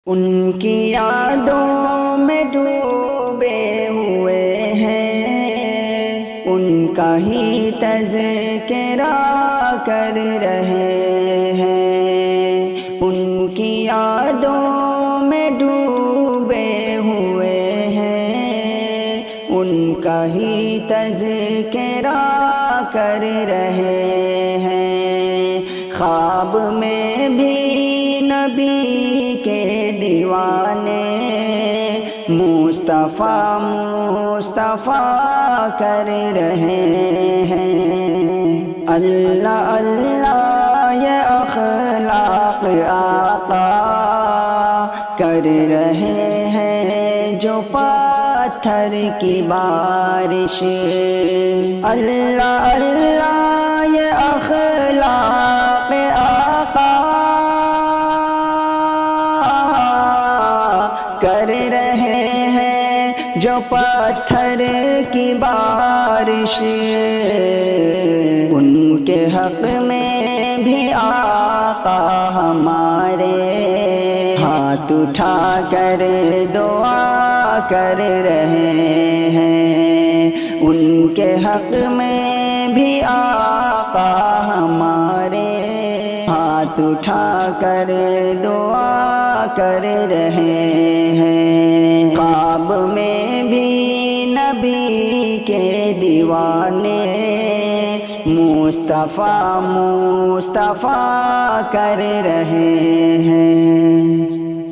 ان کی یادوں میں ڈوبے ہوئے ہیں، ان کا ہی تذکرہ کر رہے ہیں۔ ان کی یادوں میں ڈوبے ہوئے ہیں، ان کا ہی تذکرہ کر رہے ہیں۔ خواب میں بھی نبی کے دیوانے مصطفیٰ مصطفیٰ کر رہے ہیں۔ اللہ اللہ یہ اخلاق آقا کر رہے ہیں جو پتھر کی بارش۔ اللہ اللہ یہ اخلاق آقا کر رہے ہیں جو پتھر کی بارش۔ ان کے حق میں بھی آقا ہمارے ہاتھ اٹھا کر دعا کر رہے ہیں۔ ان کے حق میں بھی آقا ہمارے ہاتھ اٹھا کر دعا کر رہے ہیں۔ خواب میں بھی نبی کے دیوانے مصطفیٰ مصطفیٰ کر رہے ہیں۔